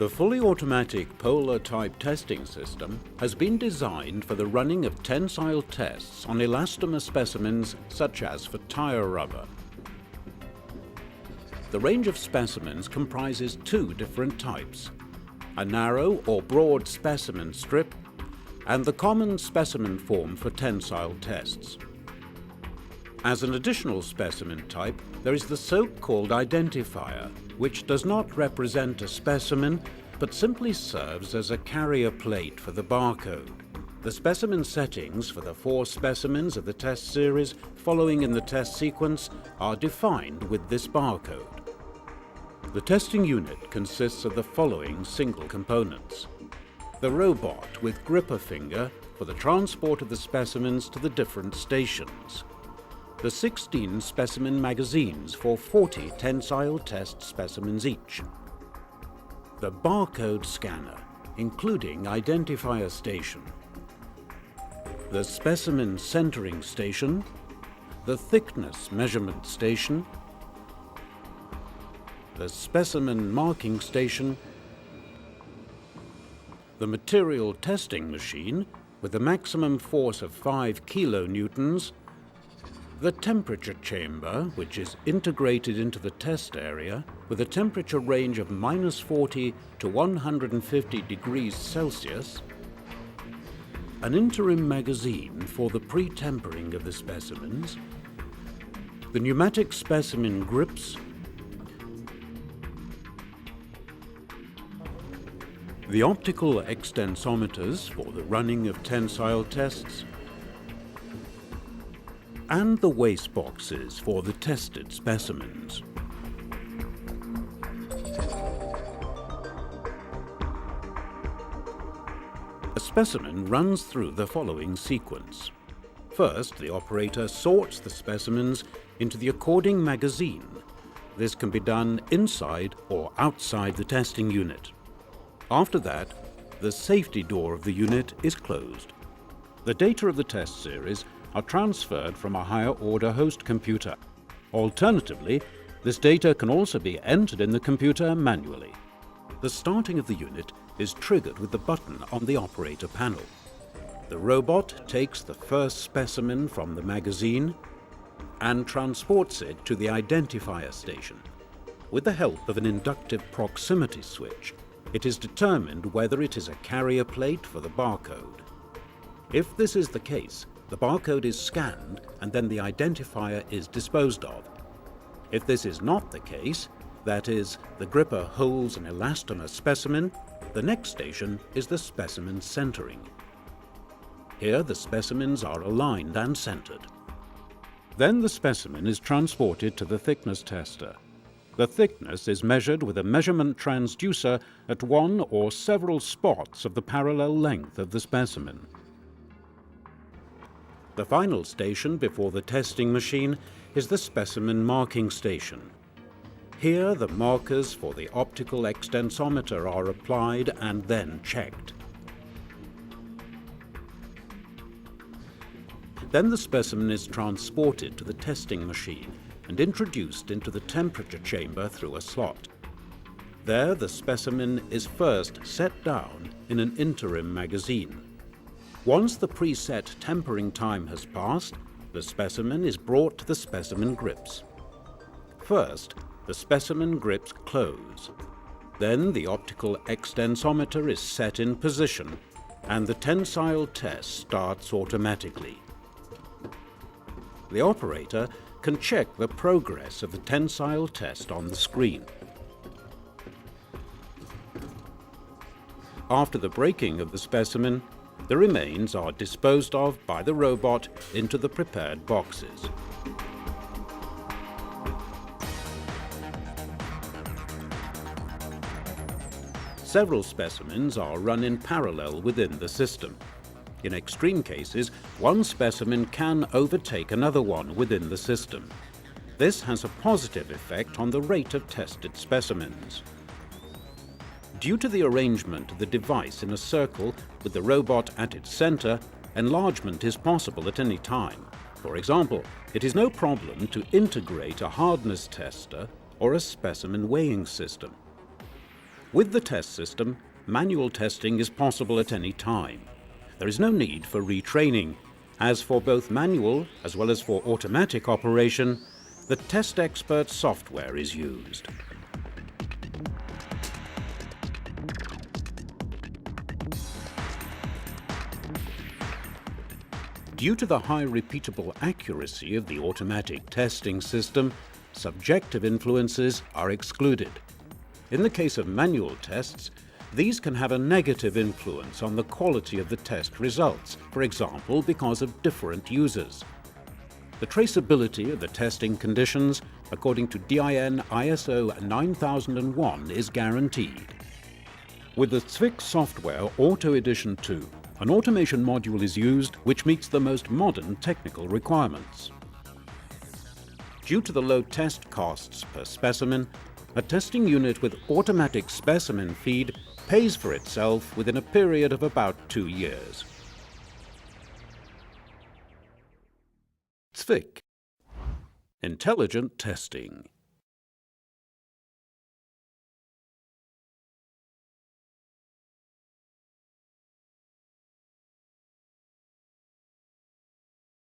The fully automatic polar-type testing system has been designed for the running of tensile tests on elastomer specimens such as for tire rubber. The range of specimens comprises two different types: a narrow or broad specimen strip and the common specimen form for tensile tests. As an additional specimen type, there is the so-called identifier, which does not represent a specimen, but simply serves as a carrier plate for the barcode. The specimen settings for the 4 specimens of the test series following in the test sequence are defined with this barcode. The testing unit consists of the following single components: the robot with gripper finger for the transport of the specimens to the different stations, the 16 specimen magazines for 40 tensile test specimens each, the barcode scanner, including identifier station, the specimen centering station, the thickness measurement station, the specimen marking station, the material testing machine with a maximum force of 5 kilonewtons, the temperature chamber, which is integrated into the test area with a temperature range of -40 to 150 degrees Celsius, an interim magazine for the pre-tempering of the specimens, the pneumatic specimen grips, the optical extensometers for the running of tensile tests, and the waste boxes for the tested specimens. A specimen runs through the following sequence. First, the operator sorts the specimens into the according magazine. This can be done inside or outside the testing unit. After that, the safety door of the unit is closed. The data of the test series are transferred from a higher-order host computer. Alternatively, this data can also be entered in the computer manually. The starting of the unit is triggered with the button on the operator panel. The robot takes the first specimen from the magazine and transports it to the identifier station. With the help of an inductive proximity switch, it is determined whether it is a carrier plate for the barcode. If this is the case, the barcode is scanned and then the identifier is disposed of. If this is not the case, that is, the gripper holds an elastomer specimen, the next station is the specimen centering. Here the specimens are aligned and centered. Then the specimen is transported to the thickness tester. The thickness is measured with a measurement transducer at one or several spots of the parallel length of the specimen. The final station before the testing machine is the specimen marking station. Here the markers for the optical extensometer are applied and then checked. Then the specimen is transported to the testing machine and introduced into the temperature chamber through a slot. There the specimen is first set down in an interim magazine. Once the preset tempering time has passed, the specimen is brought to the specimen grips. First, the specimen grips close. Then the optical extensometer is set in position and the tensile test starts automatically. The operator can check the progress of the tensile test on the screen. After the breaking of the specimen, the remains are disposed of by the robot into the prepared boxes. Several specimens are run in parallel within the system. In extreme cases, one specimen can overtake another one within the system. This has a positive effect on the rate of tested specimens. Due to the arrangement of the device in a circle with the robot at its center, enlargement is possible at any time. For example, it is no problem to integrate a hardness tester or a specimen weighing system. With the test system, manual testing is possible at any time. There is no need for retraining, as for both manual as well as for automatic operation, the Test Expert software is used. Due to the high repeatable accuracy of the automatic testing system, subjective influences are excluded. In the case of manual tests, these can have a negative influence on the quality of the test results, for example, because of different users. The traceability of the testing conditions, according to DIN ISO 9001, is guaranteed. With the Zwick software Auto Edition 2, an automation module is used which meets the most modern technical requirements. Due to the low test costs per specimen, a testing unit with automatic specimen feed pays for itself within a period of about 2 years. Zwick. Intelligent testing.